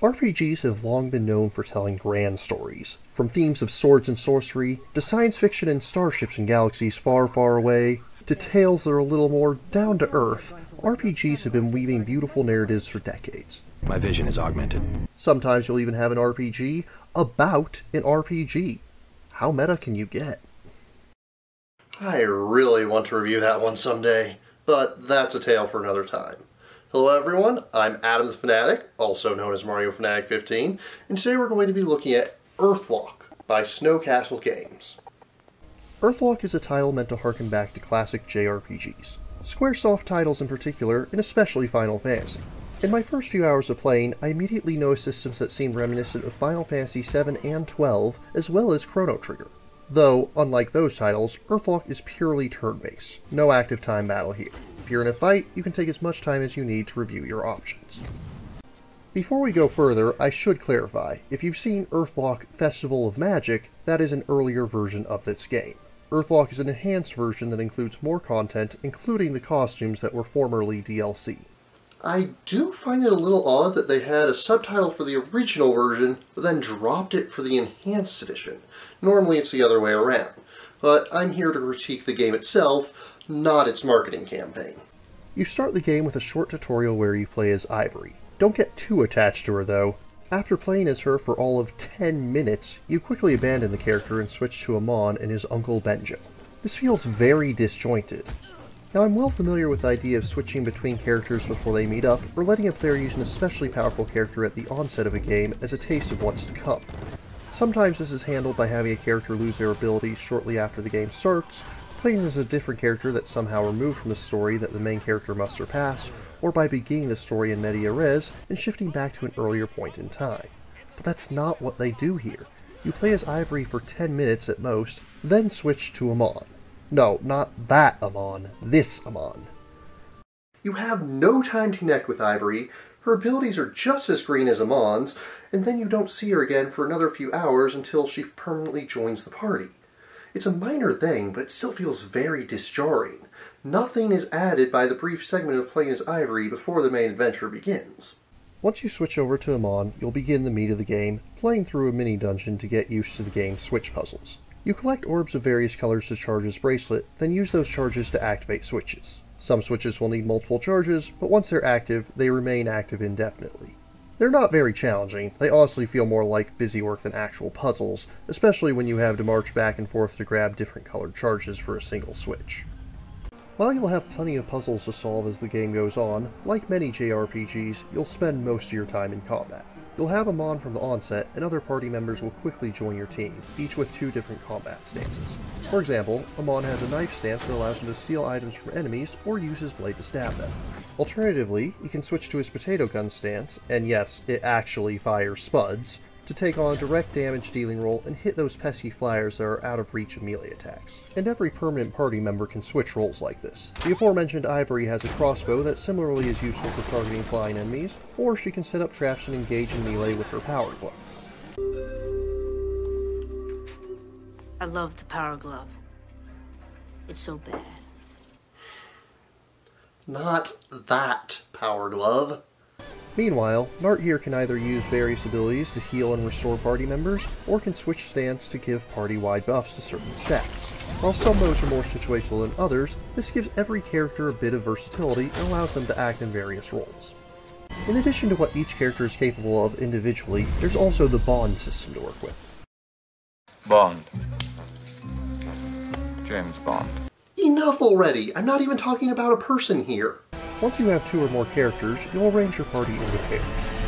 RPGs have long been known for telling grand stories, from themes of swords and sorcery, to science fiction and starships in galaxies far, far away, to tales that are a little more down-to-earth. RPGs have been weaving beautiful narratives for decades. My vision is augmented. Sometimes you'll even have an RPG about an RPG. How meta can you get? I really want to review that one someday, but that's a tale for another time. Hello everyone, I'm Adam the Fanatic, also known as Mario Fanatic 15, and today we're going to be looking at Earthlock by Snowcastle Games. Earthlock is a title meant to harken back to classic JRPGs, Squaresoft titles in particular, and especially Final Fantasy. In my first few hours of playing, I immediately noticed systems that seemed reminiscent of Final Fantasy 7 and 12, as well as Chrono Trigger. Though, unlike those titles, Earthlock is purely turn-based, no active time battle here. If you're in a fight, you can take as much time as you need to review your options. Before we go further, I should clarify, if you've seen Earthlock Festival of Magic, that is an earlier version of this game. Earthlock is an enhanced version that includes more content, including the costumes that were formerly DLC. I do find it a little odd that they had a subtitle for the original version, but then dropped it for the enhanced edition. Normally it's the other way around, but I'm here to critique the game itself, not its marketing campaign. You start the game with a short tutorial where you play as Ivory. Don't get too attached to her though. After playing as her for all of 10 minutes, you quickly abandon the character and switch to Amon and his uncle Benjo. This feels very disjointed. Now I'm well familiar with the idea of switching between characters before they meet up, or letting a player use an especially powerful character at the onset of a game as a taste of what's to come. Sometimes this is handled by having a character lose their abilities shortly after the game starts, playing as a different character that's somehow removed from the story that the main character must surpass, or by beginning the story in media res and shifting back to an earlier point in time. But that's not what they do here. You play as Ivory for 10 minutes at most, then switch to Amon. No, not that Amon, this Amon. You have no time to connect with Ivory, her abilities are just as green as Amon's, and then you don't see her again for another few hours until she permanently joins the party. It's a minor thing, but it still feels very disjarring. Nothing is added by the brief segment of playing as Ivory before the main adventure begins. Once you switch over to Amon, you'll begin the meat of the game, playing through a mini-dungeon to get used to the game's switch puzzles. You collect orbs of various colors to charge his bracelet, then use those charges to activate switches. Some switches will need multiple charges, but once they're active, they remain active indefinitely. They're not very challenging, they honestly feel more like busy work than actual puzzles, especially when you have to march back and forth to grab different colored charges for a single switch. While you'll have plenty of puzzles to solve as the game goes on, like many JRPGs, you'll spend most of your time in combat. You'll have Amon from the onset, and other party members will quickly join your team, each with 2 different combat stances. For example, Amon has a knife stance that allows him to steal items from enemies or use his blade to stab them. Alternatively, you can switch to his potato gun stance, and yes, it actually fires spuds, to take on a direct damage dealing role and hit those pesky flyers that are out of reach of melee attacks. And every permanent party member can switch roles like this. The aforementioned Ivory has a crossbow that similarly is useful for targeting flying enemies, or she can set up traps and engage in melee with her power glove. I love the power glove. It's so bad. Not that power glove. Meanwhile, Nart here can either use various abilities to heal and restore party members, or can switch stance to give party-wide buffs to certain stats. While some modes are more situational than others, this gives every character a bit of versatility and allows them to act in various roles. In addition to what each character is capable of individually, there's also the bond system to work with. Bond. James Bond. Enough already! I'm not even talking about a person here! Once you have 2 or more characters, you'll arrange your party into pairs.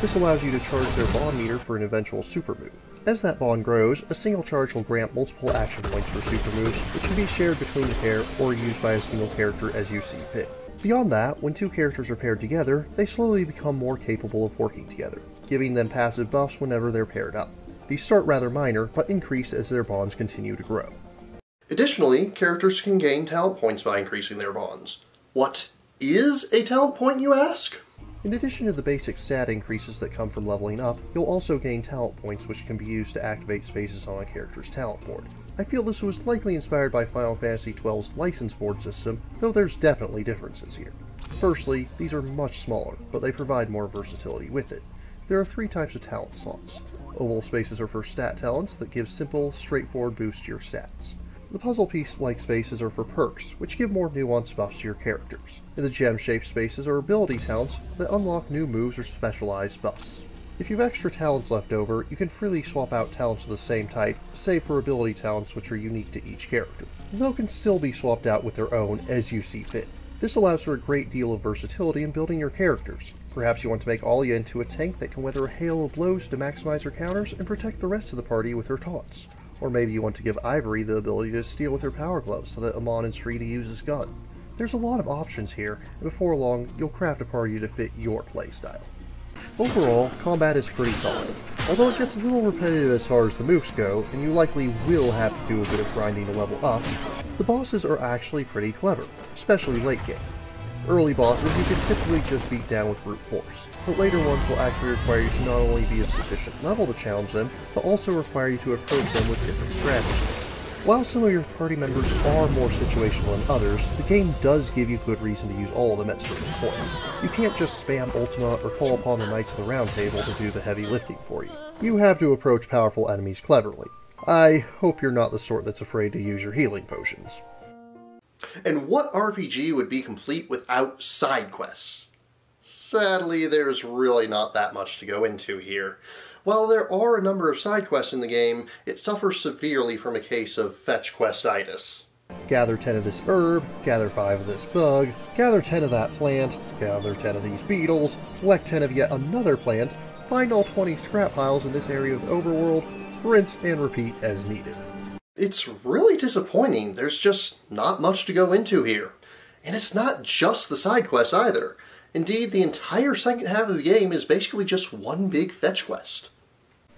This allows you to charge their bond meter for an eventual super move. As that bond grows, a single charge will grant multiple action points for super moves, which can be shared between the pair or used by a single character as you see fit. Beyond that, when 2 characters are paired together, they slowly become more capable of working together, giving them passive buffs whenever they're paired up. These start rather minor, but increase as their bonds continue to grow. Additionally, characters can gain talent points by increasing their bonds. What is a talent point, you ask? In addition to the basic stat increases that come from leveling up, you'll also gain talent points which can be used to activate spaces on a character's talent board. I feel this was likely inspired by Final Fantasy XII's license board system, though there's definitely differences here. Firstly, these are much smaller, but they provide more versatility with it. There are 3 types of talent slots. Oval spaces are for stat talents that give simple, straightforward boosts to your stats. The puzzle piece-like spaces are for perks, which give more nuanced buffs to your characters. And the gem-shaped spaces are ability talents that unlock new moves or specialized buffs. If you have extra talents left over, you can freely swap out talents of the same type, save for ability talents which are unique to each character, though can still be swapped out with their own as you see fit. This allows for a great deal of versatility in building your characters. Perhaps you want to make Alia into a tank that can weather a hail of blows to maximize her counters and protect the rest of the party with her taunts. Or maybe you want to give Ivory the ability to steal with her power gloves so that Amon is free to use his gun. There's a lot of options here, and before long, you'll craft a party to fit your playstyle. Overall, combat is pretty solid. Although it gets a little repetitive as far as the mooks go, and you likely will have to do a bit of grinding to level up, the bosses are actually pretty clever, especially late game. Early bosses you can typically just beat down with brute force, but later ones will actually require you to not only be of sufficient level to challenge them, but also require you to approach them with different strategies. While some of your party members are more situational than others, the game does give you good reason to use all of them at certain points. You can't just spam Ultima or call upon the Knights of the Round Table to do the heavy lifting for you. You have to approach powerful enemies cleverly. I hope you're not the sort that's afraid to use your healing potions. And what RPG would be complete without side quests? Sadly, there's really not that much to go into here. While there are a number of side quests in the game, it suffers severely from a case of fetch questitis. Gather 10 of this herb, gather 5 of this bug, gather 10 of that plant, gather 10 of these beetles, collect 10 of yet another plant, find all 20 scrap piles in this area of the overworld, rinse and repeat as needed. It's really disappointing. There's just not much to go into here. And it's not just the side quests either. Indeed, the entire second half of the game is basically just one big fetch quest.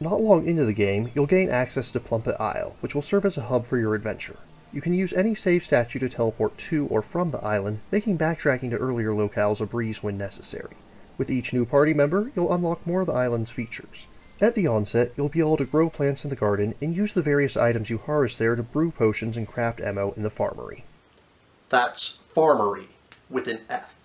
Not long into the game, you'll gain access to Plumpet Isle, which will serve as a hub for your adventure. You can use any save statue to teleport to or from the island, making backtracking to earlier locales a breeze when necessary. With each new party member, you'll unlock more of the island's features. At the onset, you'll be able to grow plants in the garden and use the various items you harvest there to brew potions and craft ammo in the farmery. That's farmery, with an F.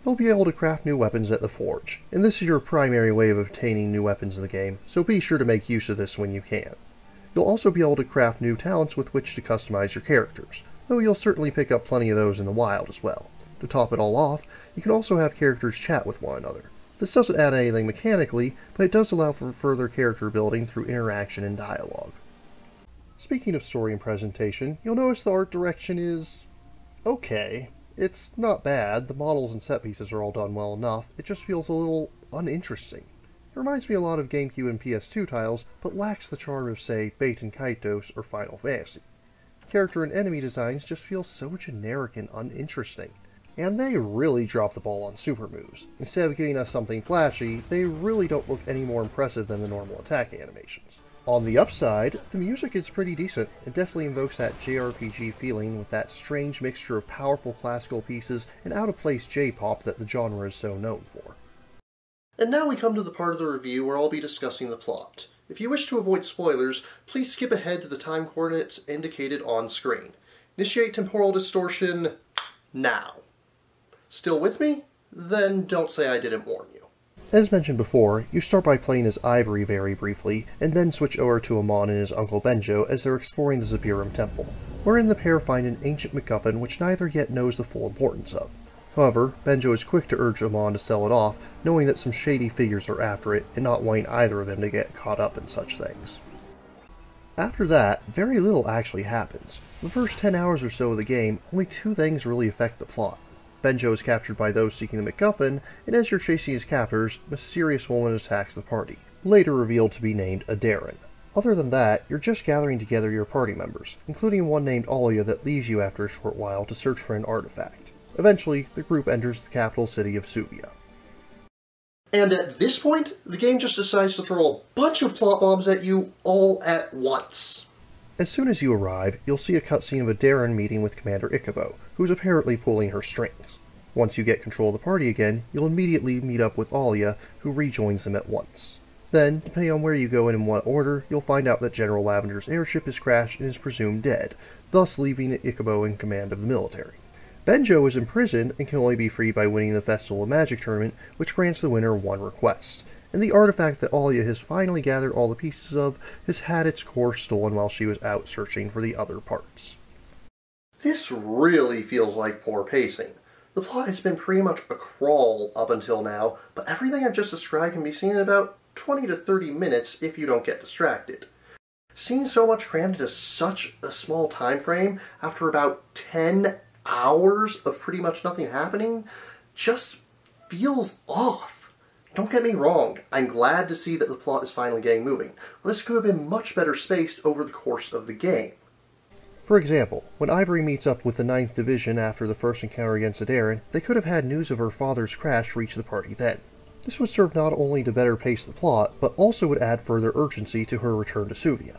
You'll be able to craft new weapons at the forge, and this is your primary way of obtaining new weapons in the game, so be sure to make use of this when you can. You'll also be able to craft new talents with which to customize your characters, though you'll certainly pick up plenty of those in the wild as well. To top it all off, you can also have characters chat with one another. This doesn't add anything mechanically, but it does allow for further character building through interaction and dialogue. Speaking of story and presentation, you'll notice the art direction is okay. It's not bad, the models and set pieces are all done well enough, it just feels a little uninteresting. It reminds me a lot of GameCube and PS2 titles, but lacks the charm of, say, Bait and Kaitos or Final Fantasy. Character and enemy designs just feel so generic and uninteresting. And they really drop the ball on super moves. Instead of giving us something flashy, they really don't look any more impressive than the normal attack animations. On the upside, the music is pretty decent. It definitely invokes that JRPG feeling with that strange mixture of powerful classical pieces and out-of-place J-pop that the genre is so known for. And now we come to the part of the review where I'll be discussing the plot. If you wish to avoid spoilers, please skip ahead to the time coordinates indicated on screen. Initiate temporal distortion now. Still with me? Then don't say I didn't warn you. As mentioned before, you start by playing as Ivory very briefly, and then switch over to Amon and his uncle Benjo as they're exploring the Zabirum Temple, wherein the pair find an ancient MacGuffin which neither yet knows the full importance of. However, Benjo is quick to urge Amon to sell it off, knowing that some shady figures are after it, and not wanting either of them to get caught up in such things. After that, very little actually happens. The first 10 hours or so of the game, only 2 things really affect the plot. Benjo is captured by those seeking the MacGuffin, and as you're chasing his captors, a mysterious woman attacks the party, later revealed to be named Adarin. Other than that, you're just gathering together your party members, including one named Alia that leaves you after a short while to search for an artifact. Eventually, the group enters the capital city of Suvia. And at this point, the game just decides to throw a bunch of plot bombs at you all at once. As soon as you arrive, you'll see a cutscene of Adarin meeting with Commander Ikubo, who's apparently pulling her strings. Once you get control of the party again, you'll immediately meet up with Alia, who rejoins them at once. Then, depending on where you go and in what order, you'll find out that General Lavender's airship has crashed and is presumed dead, thus leaving Ikubo in command of the military. Benjo is imprisoned and can only be freed by winning the Festival of Magic tournament, which grants the winner one request. and the artifact that Alia has finally gathered all the pieces of has had its core stolen while she was out searching for the other parts. This really feels like poor pacing. The plot has been pretty much a crawl up until now, but everything I've just described can be seen in about 20 to 30 minutes if you don't get distracted. Seeing so much crammed into such a small time frame after about 10 hours of pretty much nothing happening just feels off. Don't get me wrong, I'm glad to see that the plot is finally getting moving, but this could have been much better spaced over the course of the game. For example, when Ivory meets up with the 9th Division after the first encounter against Adarin, they could have had news of her father's crash reach the party then. This would serve not only to better pace the plot, but also would add further urgency to her return to Suvia.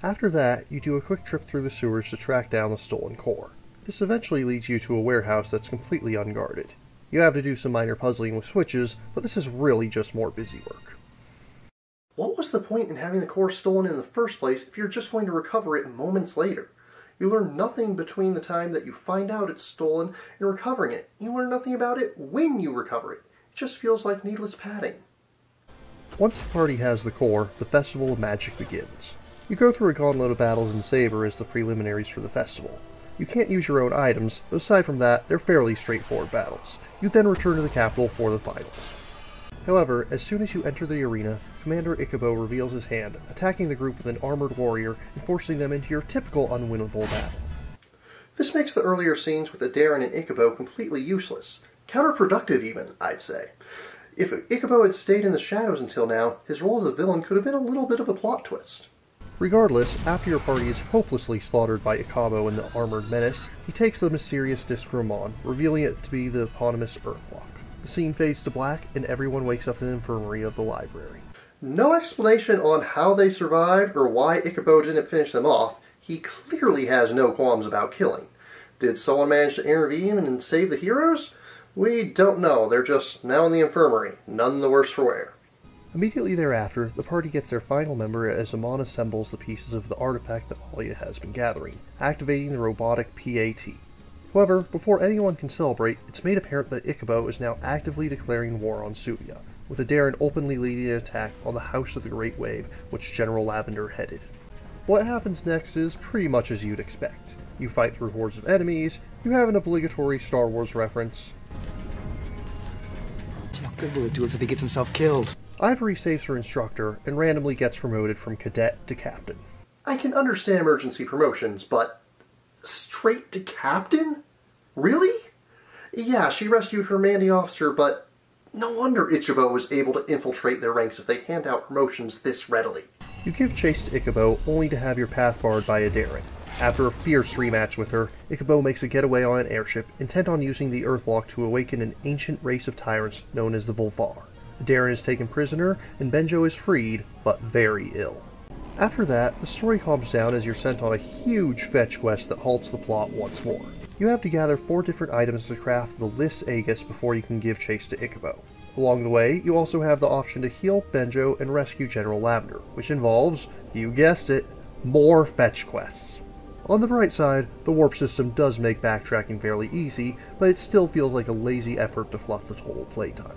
After that, you do a quick trip through the sewers to track down the stolen core. This eventually leads you to a warehouse that's completely unguarded. You have to do some minor puzzling with switches, but this is really just more busy work. What was the point in having the core stolen in the first place if you're just going to recover it moments later? You learn nothing between the time that you find out it's stolen and recovering it. You learn nothing about it when you recover it. It just feels like needless padding. Once the party has the core, the Festival of Magic begins. You go through a gauntlet of battles and savor as the preliminaries for the festival. You can't use your own items, but aside from that, they're fairly straightforward battles. You then return to the capital for the finals. However, as soon as you enter the arena, Commander Ikubo reveals his hand, attacking the group with an armored warrior and forcing them into your typical unwinnable battle. This makes the earlier scenes with Adarin and Ikubo completely useless. Counterproductive even, I'd say. If Ikubo had stayed in the shadows until now, his role as a villain could have been a little bit of a plot twist. Regardless, after your party is hopelessly slaughtered by Ikabo and the Armored Menace, he takes the mysterious disc from Mon, revealing it to be the eponymous Earthlock. The scene fades to black, and everyone wakes up in the infirmary of the library. No explanation on how they survived or why Ikubo didn't finish them off. He clearly has no qualms about killing. Did someone manage to intervene and save the heroes? We don't know. They're just now in the infirmary, none the worse for wear. Immediately thereafter, the party gets their final member as Amon assembles the pieces of the artifact that Alia has been gathering, activating the robotic PAT. However, before anyone can celebrate, it's made apparent that Ikubo is now actively declaring war on Suvia, with Adarin openly leading an attack on the House of the Great Wave, which General Lavender headed. What happens next is pretty much as you'd expect. You fight through hordes of enemies, you have an obligatory Star Wars reference. What good will it do us if he gets himself killed? Ivory saves her instructor and randomly gets promoted from cadet to captain. I can understand emergency promotions, but straight to captain? Really? Yeah, she rescued her commanding officer, but no wonder Ichibo was able to infiltrate their ranks if they hand out promotions this readily. You give chase to Ikubo, only to have your path barred by Adarin. After a fierce rematch with her, Ikubo makes a getaway on an airship, intent on using the Earthlock to awaken an ancient race of tyrants known as the Volvar. Adarin is taken prisoner, and Benjo is freed, but very ill. After that, the story calms down as you're sent on a huge fetch quest that halts the plot once more. You have to gather 4 different items to craft the Lys Aegis before you can give chase to Ikubo. Along the way, you also have the option to heal Benjo and rescue General Lavender, which involves, you guessed it, more fetch quests. On the bright side, the warp system does make backtracking fairly easy, but it still feels like a lazy effort to fluff the total playtime.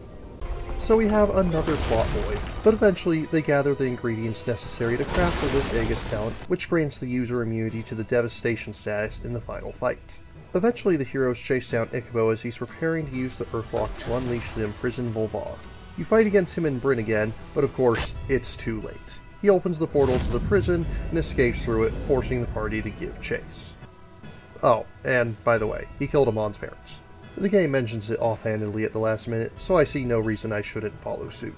So we have another plot void, but eventually they gather the ingredients necessary to craft the Lys Aegis talent, which grants the user immunity to the devastation status in the final fight. Eventually the heroes chase down Ikubo as he's preparing to use the Earthlock to unleash the imprisoned Volvar. You fight against him and Bryn again, but of course, it's too late. He opens the portal to the prison and escapes through it, forcing the party to give chase. Oh, and by the way, he killed Amon's parents. The game mentions it offhandedly at the last minute, so I see no reason I shouldn't follow suit.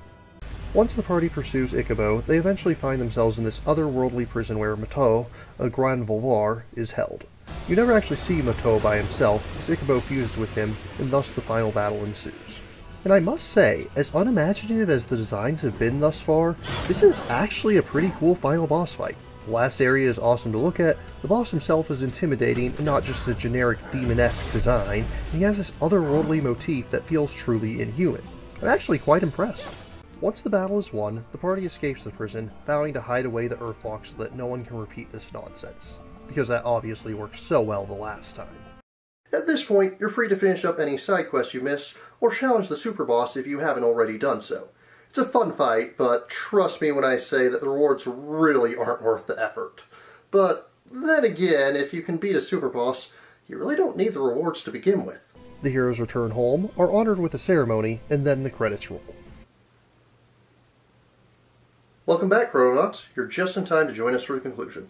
Once the party pursues Ikubo, they eventually find themselves in this otherworldly prison where Mato, a Grand Volvar, is held. You never actually see Mato by himself, as Ikubo fuses with him, and thus the final battle ensues. And I must say, as unimaginative as the designs have been thus far, this is actually a pretty cool final boss fight. The last area is awesome to look at, the boss himself is intimidating and not just a generic demon-esque design, and he has this otherworldly motif that feels truly inhuman. I'm actually quite impressed. Once the battle is won, the party escapes the prison, vowing to hide away the Earthlock so that no one can repeat this nonsense. Because that obviously worked so well the last time. At this point, you're free to finish up any side quests you missed, or challenge the super boss if you haven't already done so. It's a fun fight, but trust me when I say that the rewards really aren't worth the effort. But then again, if you can beat a super boss, you really don't need the rewards to begin with. The heroes return home, are honored with a ceremony, and then the credits roll. Welcome back, Chrononauts. You're just in time to join us for the conclusion.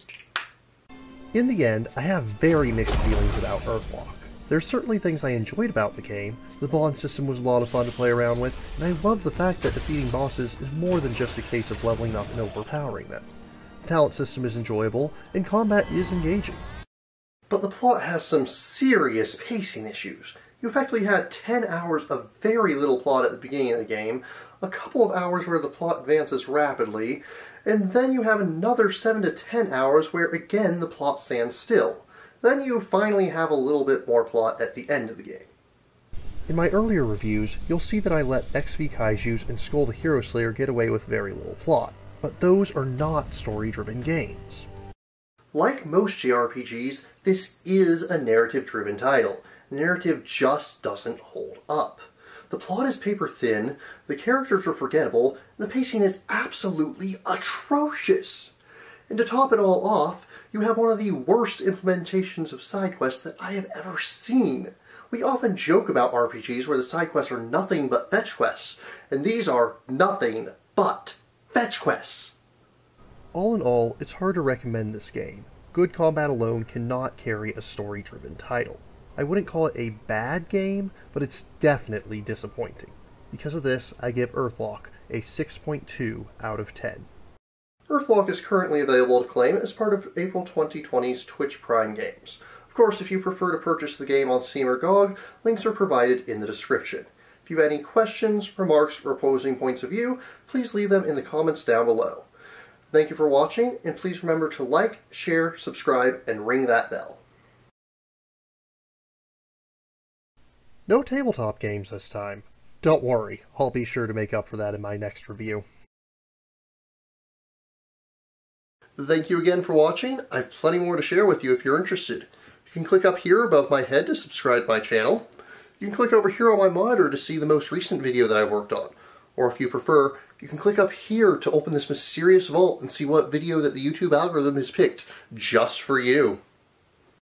In the end, I have very mixed feelings about Earthlock. There's certainly things I enjoyed about the game. The bond system was a lot of fun to play around with, and I love the fact that defeating bosses is more than just a case of leveling up and overpowering them. The talent system is enjoyable, and combat is engaging. But the plot has some serious pacing issues. You effectively had 10 hours of very little plot at the beginning of the game, a couple of hours where the plot advances rapidly, and then you have another 7 to 10 hours where again the plot stands still. Then you finally have a little bit more plot at the end of the game. In my earlier reviews, you'll see that I let XV Kaijus and Skul the Hero Slayer get away with very little plot, but those are not story-driven games. Like most JRPGs, this is a narrative-driven title. The narrative just doesn't hold up. The plot is paper-thin, the characters are forgettable, and the pacing is absolutely atrocious. And to top it all off, you have one of the worst implementations of side quests that I have ever seen. We often joke about RPGs where the side quests are nothing but fetch quests, and these are nothing but fetch quests. All in all, it's hard to recommend this game. Good combat alone cannot carry a story-driven title. I wouldn't call it a bad game, but it's definitely disappointing. Because of this, I give Earthlock a 6.2 out of 10. Earthlock is currently available to claim as part of April 2020's Twitch Prime Games. Of course, if you prefer to purchase the game on Steam or GOG, links are provided in the description. If you have any questions, remarks, or opposing points of view, please leave them in the comments down below. Thank you for watching, and please remember to like, share, subscribe, and ring that bell. No tabletop games this time. Don't worry, I'll be sure to make up for that in my next review. Thank you again for watching. I have plenty more to share with you if you're interested. You can click up here above my head to subscribe to my channel. You can click over here on my monitor to see the most recent video that I've worked on. Or if you prefer, you can click up here to open this mysterious vault and see what video that the YouTube algorithm has picked just for you.